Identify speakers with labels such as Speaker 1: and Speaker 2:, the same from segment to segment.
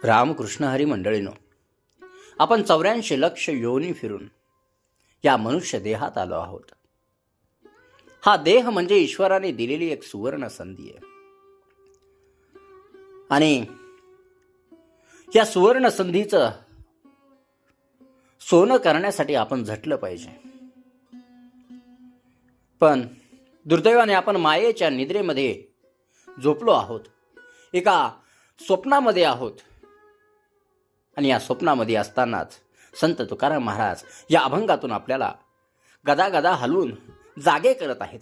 Speaker 1: रामकृष्ण हरी मंडळीनो, आपण 84 लक्ष योनी फिरून या मनुष्य देहात आलो आहोत. हा देह म्हणजे ईश्वराने दिलेली एक सुवर्ण संधी आहे आणि या सुवर्ण संधीचं सोनं करण्यासाठी आपण झटलं पाहिजे. पण दुर्दैवाने आपण मायेच्या निद्रेमध्ये झोपलो आहोत, एका स्वप्नामध्ये आहोत. आणि या स्वप्नामध्ये असतानाच संत तुकाराम महाराज या अभंगातून आपल्याला गदा गदा हलवून जागे करत आहेत.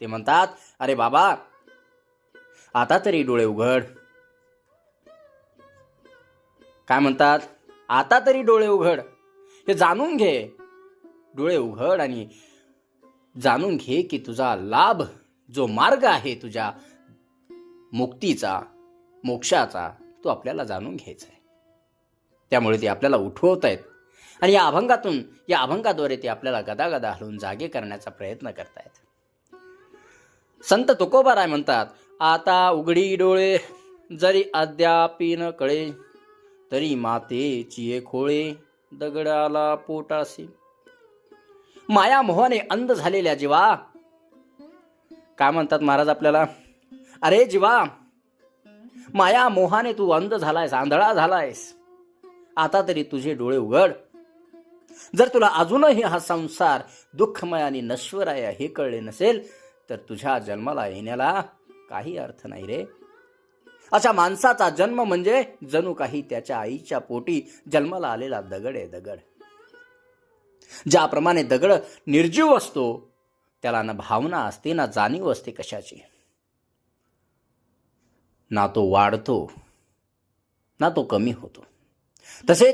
Speaker 1: ते म्हणतात, अरे बाबा, आता तरी डोळे उघड. काय म्हणतात? आता तरी डोळे उघड, हे जाणून घे. डोळे उघड आणि जाणून घे की तुझा लाभ, जो मार्ग आहे तुझ्या मुक्तीचा, मोक्षाचा, तो आपल्याला जाणून घ्यायचा आहे. त्यामुळे ते आपल्याला उठवत आहेत आणि या अभंगाद्वारे ते आपल्याला गदागदा हलवून जागे करण्याचा प्रयत्न करतायत. संत तुकोबाराय म्हणतात, आता उघडी डोळे जरी अद्यापी न कळे, तरी मातेची खोळे दगडाला पोटासी. माया मोहाने अंध झालेल्या जीवा, काय म्हणतात महाराज आपल्याला? अरे जीवा, माया मोहाने तू अंध झालायस, आंधळा झालायस. आता तरी तुझे डोळे उघड. जर तुला अजूनही हा संसार दुःखमय आणि नश्वर आहे हे कळले नसेल, तर तुझ्या जन्माला येण्याला काही अर्थ नाही रे. अशा माणसाचा जन्म म्हणजे जणू काही त्याच्या आईच्या पोटी जन्माला आलेला दगड आहे, दगड. ज्याप्रमाणे दगड निर्जीव असतो, त्याला ना भावना असते ना जाणीव असते कशाची. ना तो वाढतो ना तो कमी होतो. तसे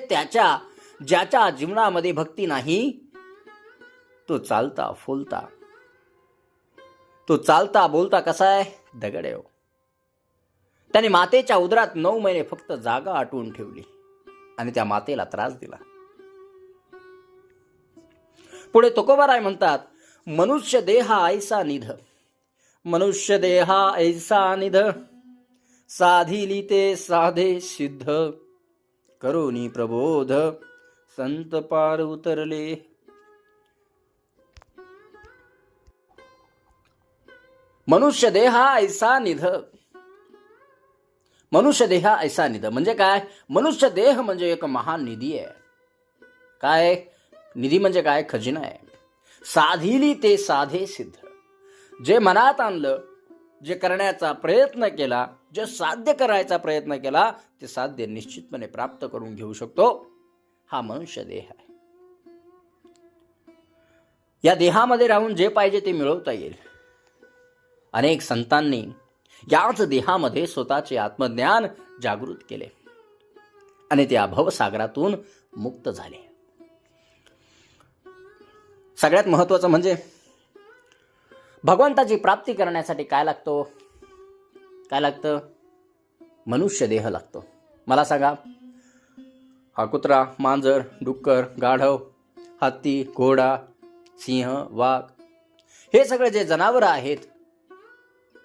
Speaker 1: ज्याच्या जीवनामध्ये भक्ती नाही, तो चालता बोलता कसा आहे? दगड आहे. त्याने मातेच्या उदरात 9 महिने फक्त जागा आटवून ठेवली आणि त्या मातेला त्रास दिला. पुढे तुकोबाराय म्हणतात, मनुष्य देहा ऐसा निध, मनुष्य देहा ऐसा निध, साधिली ते साधे सिद्ध, करोनी प्रबोध संत पार उतरले. मनुष्य देहा ऐसा निध. मनुष्य देहा ऐसा निध म्हणजे काय? मनुष्य देह म्हणजे एक महान निधी आहे. काय निधी म्हणजे काय? खजिना आहे. साधिली ते साधे सिद्ध. जे मनात आणलं, जे करण्याचा प्रयत्न केला, जे साध्य करायचा प्रयत्न केला, ते साध्य निश्चितपणे प्राप्त करून घेऊ शकतो. हा मनुष्य देह आहे. या देहामध्ये राहून जे पाहिजे ते मिळवता येईल. अनेक संतांनी याच देहामध्ये स्वतःचे आत्मज्ञान जागृत केले आणि त्या भवसागरातून मुक्त झाले. सगळ्यात महत्वाचं म्हणजे भगवंताची प्राप्ती करण्यासाठी काय लागतो? काय लागतं? मनुष्य देह लागतो. मला सांगा, हा कुत्रा, मांजर, डुक्कर, गाढव, हत्ती, घोडा, सिंह, वाघ, हे सगळे जे जनावर आहेत,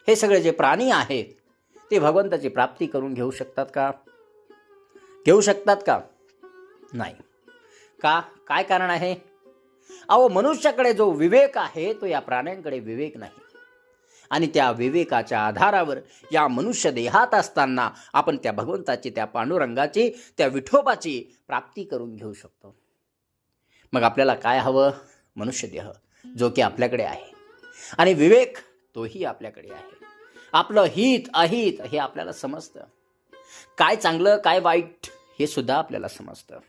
Speaker 1: हे सगळे जे प्राणी आहेत, ते भगवंताची प्राप्ती करून घेऊ शकतात का? घेऊ शकतात का? नाही. का? काय कारण आहे? अहो, मनुष्याकडे जो विवेक आहे, तो या प्राण्यांकडे विवेक नाही. आणि त्या विवेकाच्या आधारावर या मनुष्य देहात असताना आपण त्या भगवंताची, त्या पांडुरंगाची, त्या विठोबाची प्राप्ती करून घेऊ शकतो. मग आपल्याला काय हवं? मनुष्य देह, जो की आपल्याकडे आहे, आणि विवेक तोही आपल्याकडे आहे. आपलं हित अहित हे आपल्याला समजतं. काय चांगलं काय वाईट हे सुद्धा आपल्याला समजतं.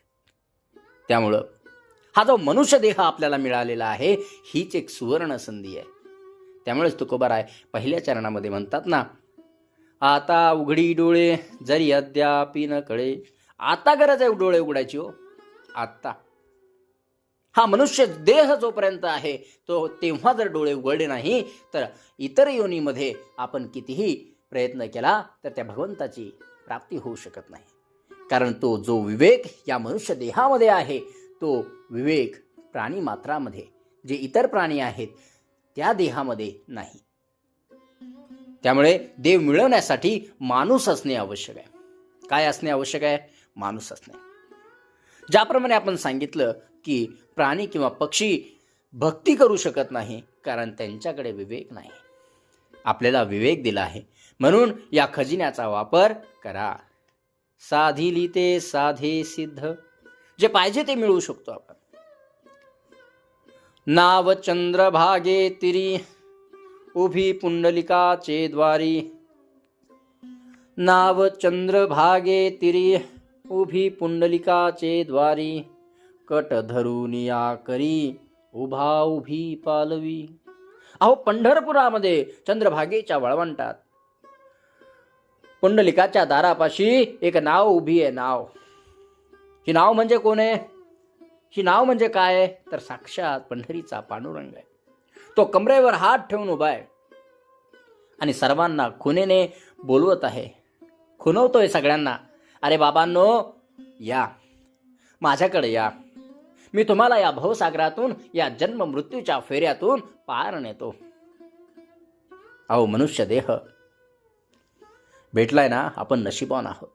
Speaker 1: त्यामुळं हा जो मनुष्य देह आपल्याला मिळालेला आहे, हीच एक सुवर्ण संधी आहे. त्यामुळेच तुकोबाराय पहिल्या चरणामध्ये म्हणतात ना, आता उघडी डोळे जरी अद्यापी न कळे. आता गरज आहे डोळे उघडायची. हो, आता. हा मनुष्य देह जोपर्यंत आहे, तो तेव्हा जर डोळे उघडले नाही, तर इतर योनीमध्ये आपण कितीही प्रयत्न केला तर त्या भगवंताची प्राप्ती होऊ शकत नाही. कारण तो जो विवेक या मनुष्य देहामध्ये आहे, तो विवेक प्राणी मात्रामध्ये, जे इतर प्राणी आहेत, त्या देहामध्ये नाही. त्यामुळे देव मिळवण्यासाठी माणूस असणे आवश्यक आहे. काय असणे आवश्यक आहे? माणूस असणे. ज्याप्रमाणे आपण सांगितलं की प्राणी किंवा पक्षी भक्ती करू शकत नाही कारण त्यांच्याकडे विवेक नाही. आपल्याला विवेक दिला आहे म्हणून या खजिन्याचा वापर करा. साधिली ते साधे सिद्ध, जे पाहिजे ते मिळवू शकतो आपण. नाव चंद्रभागे तिरी, उभी पुंडलिकाचे द्वारी. नाव चंद्रभागे तिरी, उभी पुंडलिकाचे द्वारी. कट धरून या करी, उभा उभी पालवी. अहो, पंढरपुरामध्ये चंद्रभागेच्या वळवंटात पुंडलिकाच्या दारापाशी एक नाव उभी आहे. नाव, ही नाव म्हणजे कोण आहे? ही नाव म्हणजे काय? तर साक्षात पंढरीचा पांडुरंग आहे. तो कमरेवर हात ठेवून उभा आहे आणि सर्वांना खुनेने बोलवत आहे, खुनवतोय सगळ्यांना. अरे बाबांनो, या माझ्याकडे या, मी तुम्हाला या भवसागरातून, या जन्म मृत्यूच्या फेऱ्यातून पार नेतो. अहो, मनुष्य देह भेटलाय ना, आपण नशिबान आहोत.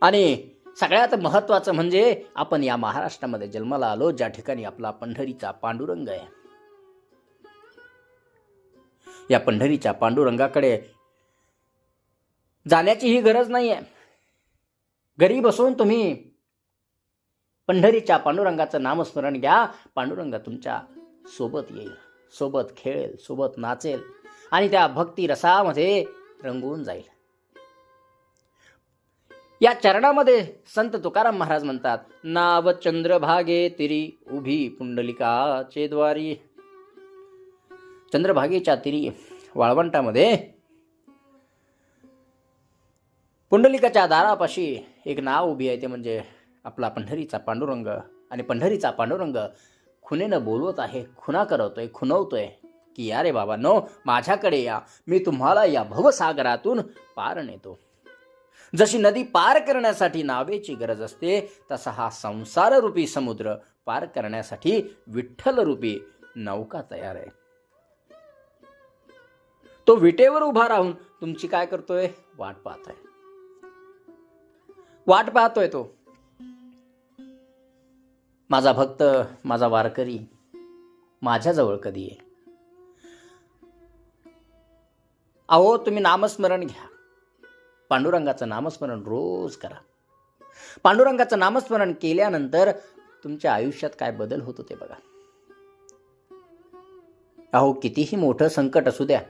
Speaker 1: आणि सगळ्यात महत्वाचं म्हणजे आपण या महाराष्ट्रामध्ये जन्माला आलो, ज्या ठिकाणी आपला पंढरीचा पांडुरंग आहे. या पंढरीच्या पांडुरंगाकडे जाण्याची ही गरज नाही आहे. घरी बसून तुम्ही पंढरीच्या पांडुरंगाचं नामस्मरण घ्या. पांडुरंग तुमच्या सोबत येईल, सोबत खेळेल, सोबत नाचेल आणि त्या भक्ती रसामध्ये रंगून जाईल. या चरणामध्ये संत तुकाराम महाराज म्हणतात, नाव चंद्रभागे तिरी, उभी पुंडलिकाचे द्वारी. चंद्रभागेच्या तिरी, वाळवंटामध्ये पुंडलिकाच्या दारापाशी एक नाव उभी आहे, ते म्हणजे आपला पंढरीचा पांडुरंग. आणि पंढरीचा पांडुरंग खुनेनं बोलवत आहे, खुना करवतोय, खुनवतोय की या रे बाबांनो, माझ्याकडे या, मी तुम्हाला या भवसागरातून पार नेतो. जशी नदी पार करण्यासाठी नावेची गरज असते, तसा हा संसार रूपी समुद्र पार करण्यासाठी विठ्ठल रूपी नौका तयार आहे. तो विटेवर उभा राहून तुमची काय करतोय? वाट पाहतोय, वाट पाहतोय तो. माझा भक्त, माझा वारकरी माझ्याजवळ कधी आहे? अहो, तुम्ही नामस्मरण घ्या. पांडुरंगाचं नामस्मरण रोज करा. पांडुरंगाचं नामस्मरण केल्यानंतर तुमच्या आयुष्यात काय बदल होतो ते बघा. अहो, कितीही मोठं संकट असू द्या,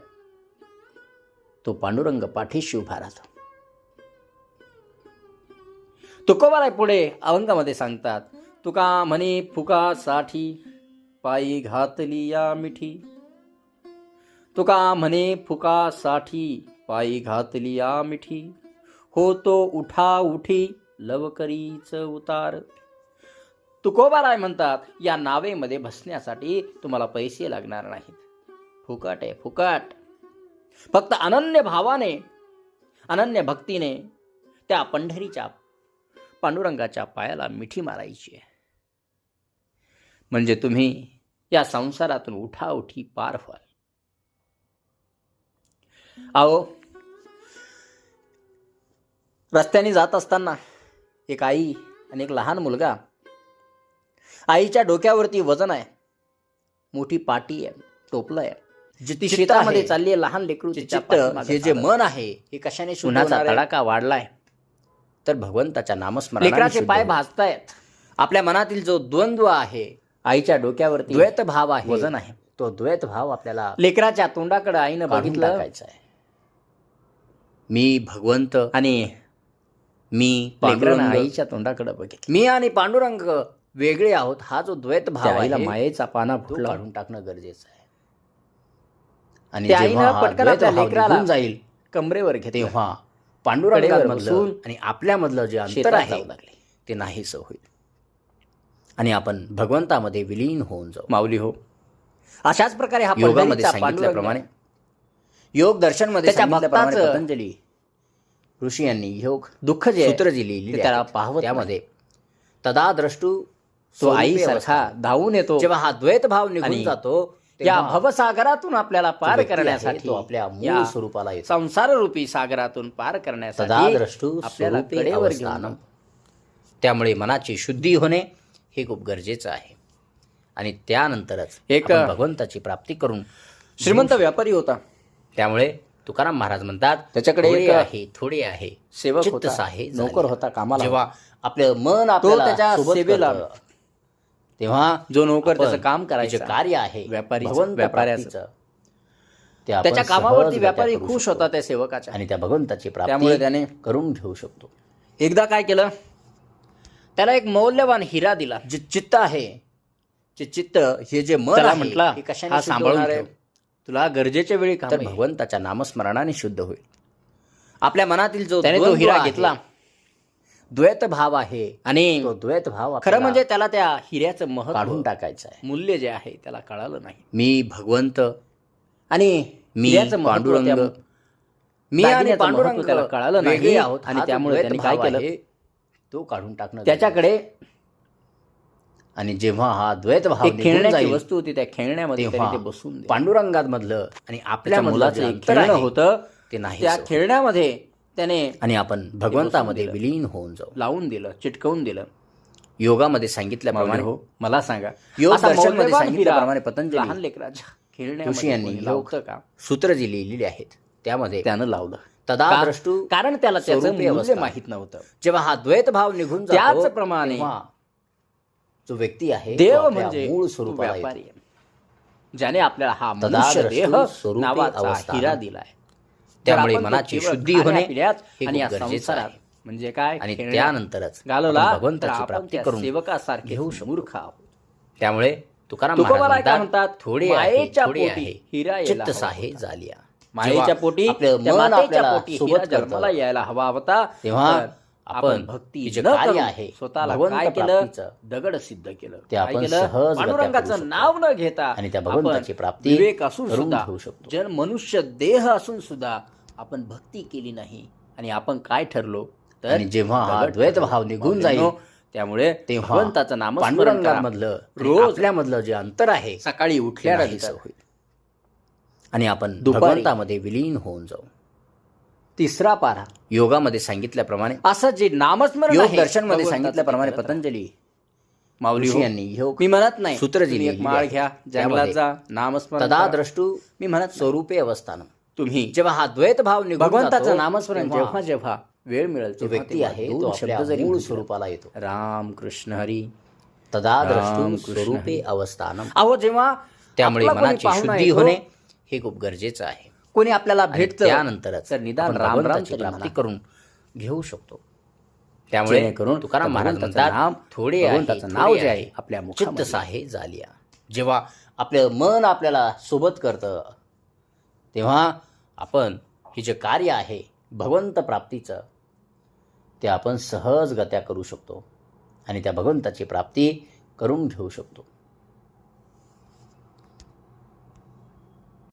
Speaker 1: तो पांडुरंग पाठीशी उभा राहतो. तुकोबाराय पुढे अभंगामध्ये सांगतात, तुका म्हणे फुका साठी, पायी घातली या मिठी. तुका म्हणे फुका साठी, पायी घातली या मिठी. होतो उठा उठी, लवकरीच उतार. तुकोबाराय म्हणतात, या नावेमध्ये बसण्यासाठी तुम्हाला पैसे लागणार नाहीत. फुकट आहे, फुकट. फक्त अनन्य भावाने, अनन्य भक्तीने त्या पंढरीच्या पांडुरंगाच्या पायाला मिठी मारायची आहे. म्हणजे तुम्ही या संसारातून उठाउठी पार व्हाल. अहो, रस्त्याने जात असताना एक आई आणि एक लहान मुलगा. आईच्या डोक्यावरती वजन आहे, मोठी पाटी आहे, टोपलं आहे, जिथे शेतामध्ये चालली आहे. लहान लेकरू चित्त, हे जे मन आहे, हे कशाने शुद्ध होणार आहे? तडाखा वाढलाय तर भगवंताच्या नामस्मरणाने. लेकराचे पाय भाजतायत. आपल्या मनातील जो द्वंद्व आहे, आईच्या डोक्यावरती द्वैत भाव आहे, वजन आहे, तो द्वैत भाव आपल्याला लेकराच्या तोंडाकडे आईनं बघितलं आहे. मी भगवंत आणि मी पांडुरंग, आईच्या तोंडाकडे बघितलं. मी आणि पांडुरंग वेगळे आहोत, हा जो द्वैत भाव आहे, मायेचा पाना फुटला काढून टाकणं गरजेचं आहे. आणि आईनं पटकन आपल्या लेकराला जाईल कमरेवर घेते, तेव्हा पांडुरंगामधून आणि आपल्यामधलं जे अंतर आहे ते नाहीसं होईल आणि आपण भगवंतामध्ये विलीन होऊन जाऊ. माऊली हो, अशाच प्रकारे हा योगामध्ये सांगितल्याप्रमाणे, योग दर्शन मध्ये सांगितल्याप्रमाणे पतंजली ऋषी यांनी योग दुःख जे सूत्र जी लिहिली त्याला पाहवत, त्यामध्ये तदा द्रष्टू तो आई सारखा धावून येतो. जेव्हा हा द्वैत भाव निघून जातो, या भवसागरातून आपल्याला पार करण्यासाठी
Speaker 2: तो आपल्या मूळ
Speaker 1: या
Speaker 2: स्वरूपाला येतो.
Speaker 1: संसाररूपी सागरातून पार करण्यासाठी
Speaker 2: तदाद्रष्टु
Speaker 1: आपल्याला
Speaker 2: स्वरूपे
Speaker 1: कडेवर घेऊन
Speaker 2: अवस्थानम.
Speaker 1: जातो.
Speaker 2: त्यामुळे मनाची शुद्धी होणे हे खूप गरजेचं आहे. आणि त्यानंतरच
Speaker 1: एक
Speaker 2: आपण भगवंताची प्राप्ती करून
Speaker 1: श्रीमंत व्यापारी होता.
Speaker 2: त्यामुळे तुकाराम महाराज म्हणतात,
Speaker 1: त्याच्याकडे
Speaker 2: थोडे
Speaker 1: एक
Speaker 2: आहे थोडे आहे
Speaker 1: सेवक
Speaker 2: चित्त
Speaker 1: होता,
Speaker 2: साहे
Speaker 1: नोकर
Speaker 2: झाले.
Speaker 1: होता, कामाला
Speaker 2: जेव्हा आपलं मन आपल्याला
Speaker 1: त्याच्या
Speaker 2: सोबत
Speaker 1: सेवेला
Speaker 2: करतं, तेव्हा
Speaker 1: जो नोकर
Speaker 2: आपण
Speaker 1: त्याचं काम
Speaker 2: जे
Speaker 1: करायचं
Speaker 2: कार्य आहे
Speaker 1: व्यापारीचं,
Speaker 2: भगवंत
Speaker 1: व्यापाऱ्याचं,
Speaker 2: प्राप्तीचं, ते आपण
Speaker 1: त्याच्या कामावरती
Speaker 2: सहजगत्या
Speaker 1: व्यापारी
Speaker 2: करू
Speaker 1: खुश
Speaker 2: शकतो.
Speaker 1: होता त्या सेवकाच्या.
Speaker 2: आणि त्या भगवंताची
Speaker 1: त्यामुळे
Speaker 2: प्राप्ती
Speaker 1: त्याने
Speaker 2: करून घेऊ शकतो.
Speaker 1: एकदा काय केलं, त्याला एक मौल्यवान हिरा दिला.
Speaker 2: जे चित्त आहे, जे चित्त हे जे मन
Speaker 1: त्याला
Speaker 2: आहे,
Speaker 1: म्हटला,
Speaker 2: हे कशाने
Speaker 1: हा
Speaker 2: शुद्ध
Speaker 1: सांभाळून
Speaker 2: होणार
Speaker 1: ठेव,
Speaker 2: आहे?
Speaker 1: तुला गरजेच्या वेळी काम
Speaker 2: तर
Speaker 1: येईल.
Speaker 2: भगवंताच्या नामस्मरणाने शुद्ध होईल. आपल्या मनातील जो
Speaker 1: त्याने तो
Speaker 2: द्वंद्व
Speaker 1: हिरा
Speaker 2: आहे,
Speaker 1: घेतला
Speaker 2: द्वैत भाव आहे,
Speaker 1: आणि
Speaker 2: तो द्वैत भाव
Speaker 1: खरं
Speaker 2: आपल्याला
Speaker 1: म्हणजे त्याला त्या हिऱ्याचं महत्त्व,
Speaker 2: काढून टाकायचं आहे.
Speaker 1: मूल्य जे आहे त्याला कळालं नाही.
Speaker 2: मी भगवंत,
Speaker 1: आणि
Speaker 2: मी
Speaker 1: हिऱ्याचं महत्त्व,
Speaker 2: पांडुरंग,
Speaker 1: त्या
Speaker 2: मी आणि
Speaker 1: दागिन्याचं
Speaker 2: पांडुरंग
Speaker 1: महत्त्व त्याला कळालं
Speaker 2: वेगळे
Speaker 1: नाही.
Speaker 2: आहोत.
Speaker 1: आणि
Speaker 2: हा जो
Speaker 1: त्यामुळे
Speaker 2: द्वैत
Speaker 1: त्यांनी काय
Speaker 2: भाव
Speaker 1: केलं,
Speaker 2: आहे, तो काढून टाकणं
Speaker 1: त्याच्याकडे
Speaker 2: आणि जेव्हा हा द्वैत भाव
Speaker 1: एक
Speaker 2: निघून
Speaker 1: खेळण्याची
Speaker 2: जाईल,
Speaker 1: वस्तू होती, त्या खेळण्यामध्ये
Speaker 2: तेव्हा
Speaker 1: त्याने ते बसून दिलं.
Speaker 2: पांडुरंगामधलं आणि आपल्या
Speaker 1: मुलाचं
Speaker 2: मुलाचं
Speaker 1: एक खेळणं होतं,
Speaker 2: ते नाही.
Speaker 1: त्या खेळण्यामध्ये त्याने
Speaker 2: आणि आपण भगवंतामध्ये
Speaker 1: दिलं.
Speaker 2: विलीन होऊन जाऊ.
Speaker 1: लावून दिलं, चिटकवून दिलं.
Speaker 2: योगामध्ये सांगितल्याप्रमाणे
Speaker 1: हो, मला सांगा,
Speaker 2: योग
Speaker 1: असा
Speaker 2: दर्शनमध्ये
Speaker 1: मौल्यवान
Speaker 2: सांगितल्याप्रमाणे
Speaker 1: हिरा
Speaker 2: पतंजली
Speaker 1: लहान लेकराच्या
Speaker 2: ऋषी
Speaker 1: खेळण्यामध्ये
Speaker 2: यांनी
Speaker 1: कोणी
Speaker 2: योग
Speaker 1: लावतं का?
Speaker 2: सूत्र जी लिहिलेली आहेत त्यामध्ये
Speaker 1: त्यानं लावलं.
Speaker 2: तदाद्रष्टु
Speaker 1: कारण त्याला त्याचं
Speaker 2: स्वरूपे
Speaker 1: मूल्य
Speaker 2: अवस्था.
Speaker 1: माहित नव्हतं.
Speaker 2: जेव्हा हा द्वैत भाव निघून जातो,
Speaker 1: त्याचप्रमाणे
Speaker 2: तेव्हा जो व्यक्ती आहे तो
Speaker 1: देव
Speaker 2: आपल्या
Speaker 1: म्हणजे
Speaker 2: मूळ
Speaker 1: तो
Speaker 2: स्वरूपाला
Speaker 1: व्यापारी
Speaker 2: येतो.
Speaker 1: आहे, ज्याने आपल्याला हा मनुष्य
Speaker 2: तदाद्रष्टु
Speaker 1: देह
Speaker 2: स्वरूपे
Speaker 1: नावाचा
Speaker 2: अवस्थानम.
Speaker 1: हिरा दिलाय.
Speaker 2: त्यामुळे
Speaker 1: तर आपण तो
Speaker 2: मनाची
Speaker 1: केवळ
Speaker 2: शुद्धी होणे
Speaker 1: खाण्यापिण्यात
Speaker 2: हे
Speaker 1: आणि या
Speaker 2: खूप गरजेचं
Speaker 1: संसारात
Speaker 2: आहे.
Speaker 1: म्हणजे काय
Speaker 2: आणि
Speaker 1: खेळण्यात
Speaker 2: त्यानंतरच
Speaker 1: घालवला
Speaker 2: आपण
Speaker 1: तर
Speaker 2: भगवंताची
Speaker 1: आपण
Speaker 2: प्राप्ती
Speaker 1: त्या
Speaker 2: करून
Speaker 1: सेवकासारखे
Speaker 2: घेऊ शकतो.
Speaker 1: मूर्ख आहोत.
Speaker 2: त्यामुळे तुकाराम
Speaker 1: तुकोबाला
Speaker 2: महाराज
Speaker 1: काय
Speaker 2: म्हणतात,
Speaker 1: म्हणतात,
Speaker 2: थोडे आहे,
Speaker 1: मायेच्या
Speaker 2: थोडे
Speaker 1: पोटी
Speaker 2: आहे
Speaker 1: हिरा यायला
Speaker 2: चित्त
Speaker 1: हवा
Speaker 2: साहे
Speaker 1: होता.
Speaker 2: झालिया.
Speaker 1: मायेच्या
Speaker 2: जेव्हा
Speaker 1: पोटी
Speaker 2: आपलं
Speaker 1: त्या
Speaker 2: मन
Speaker 1: मातेच्या
Speaker 2: आपल्याला
Speaker 1: पोटी हिरा
Speaker 2: सोबत
Speaker 1: जन्माला
Speaker 2: करतं,
Speaker 1: यायला हवा होता.
Speaker 2: तेव्हा
Speaker 1: तर
Speaker 2: आपण
Speaker 1: भक्ती
Speaker 2: हे जे
Speaker 1: न
Speaker 2: कार्य
Speaker 1: करून
Speaker 2: आहे,
Speaker 1: स्वतःला
Speaker 2: भगवंत
Speaker 1: काय केलं,
Speaker 2: प्राप्तीचं,
Speaker 1: दगड सिद्ध केलं.
Speaker 2: ते
Speaker 1: काय
Speaker 2: आपण
Speaker 1: केलं,
Speaker 2: सहजगत्या करू
Speaker 1: पांडुरंगाचं
Speaker 2: शकतो.
Speaker 1: नाव न घेता
Speaker 2: आणि त्या भगवंताची
Speaker 1: आपण
Speaker 2: प्राप्ती
Speaker 1: विवेक असून
Speaker 2: करून
Speaker 1: सुद्धा,
Speaker 2: घेऊ शकतो.
Speaker 1: जन मनुष्य देह असून सुद्धा आपण भक्ती केली नाही. आणि आपण काय ठरलो, तर
Speaker 2: आणि जेव्हा हा
Speaker 1: दगड
Speaker 2: द्वैत
Speaker 1: ठरलो.
Speaker 2: भाव निघून जाईल,
Speaker 1: त्यामुळे
Speaker 2: तेव्हा
Speaker 1: भगवंताचं नामस्मरण करा.
Speaker 2: पांडुरंगामधलं
Speaker 1: रोज
Speaker 2: आपल्यामधलं जे अंतर आहे
Speaker 1: सकाळी
Speaker 2: ते
Speaker 1: उठल्यानंतर
Speaker 2: नाहीसं होईल. आणि आपण
Speaker 1: दुपारी
Speaker 2: भगवंतामध्ये विलीन होऊन जाऊ.
Speaker 1: तिसरा पारा
Speaker 2: योगामध्ये सांगितल्याप्रमाणे,
Speaker 1: असं जे नामस्मरण
Speaker 2: योग
Speaker 1: आहे,
Speaker 2: दर्शनमध्ये
Speaker 1: भगवंताचं
Speaker 2: सांगितल्याप्रमाणे
Speaker 1: ते करत राहा.
Speaker 2: पतंजली
Speaker 1: माऊली
Speaker 2: ऋषी
Speaker 1: हो,
Speaker 2: यांनी योग
Speaker 1: मी म्हणत नाही
Speaker 2: सूत्र जी
Speaker 1: तुम्ही एक
Speaker 2: लिहिलेली
Speaker 1: माळ
Speaker 2: आहे,
Speaker 1: घ्या, जंगलात
Speaker 2: त्यामध्ये
Speaker 1: जा, नामस्मरण करा.
Speaker 2: तदाद्रष्टु
Speaker 1: मी म्हणत नाही.
Speaker 2: स्वरूपे अवस्थानम.
Speaker 1: तुम्ही
Speaker 2: जेव्हा हा द्वैत भाव निघून
Speaker 1: भगवंताचं
Speaker 2: जातो,
Speaker 1: नामस्मरण
Speaker 2: तेव्हा
Speaker 1: जेव्हा जेव्हा वेळ मिळेल
Speaker 2: जो
Speaker 1: तेव्हा
Speaker 2: व्यक्ती
Speaker 1: तेव्हा
Speaker 2: आहे
Speaker 1: दोन
Speaker 2: तो
Speaker 1: शब्द
Speaker 2: आपल्या
Speaker 1: जरी
Speaker 2: मूळ
Speaker 1: म्हटले,
Speaker 2: स्वरूपाला येतो.
Speaker 1: राम कृष्ण हरी.
Speaker 2: तदाद्रष्टु
Speaker 1: राम कृष्ण
Speaker 2: स्वरूपे
Speaker 1: हरी.
Speaker 2: अवस्थानम.
Speaker 1: अहो, जेव्हा
Speaker 2: त्यामुळे
Speaker 1: आपला कोणी
Speaker 2: मनाची
Speaker 1: पाहुणा
Speaker 2: शुद्धी
Speaker 1: येतो,
Speaker 2: होणे हे खूप गरजेचं आहे.
Speaker 1: कोणी आपल्याला
Speaker 2: आणि
Speaker 1: भेटतं,
Speaker 2: त्यानंतरच
Speaker 1: तर निदान
Speaker 2: आपण
Speaker 1: राम राम
Speaker 2: भगवंताची
Speaker 1: तरी
Speaker 2: प्राप्ती
Speaker 1: म्हणा.
Speaker 2: करून घेऊ शकतो. त्यामुळे
Speaker 1: जेणेकरून
Speaker 2: तुकाराम महाराज
Speaker 1: भगवंताचं
Speaker 2: म्हणतात,
Speaker 1: नाम,
Speaker 2: थोडे आहे,
Speaker 1: भगवंताचं
Speaker 2: थोडे
Speaker 1: नाव जे
Speaker 2: आहे,
Speaker 1: आहे आपल्या
Speaker 2: चित्त
Speaker 1: मुखामध्ये.
Speaker 2: साहे झालिया. जेव्हा आपलं मन आपल्याला सोबत करतं, तेव्हा आपण हे जे कार्य आहे भगवंत प्राप्तीचं, ते आपण सहजगत्या करू शकतो. आणि त्या भगवंताची प्राप्ती करून घेऊ शकतो.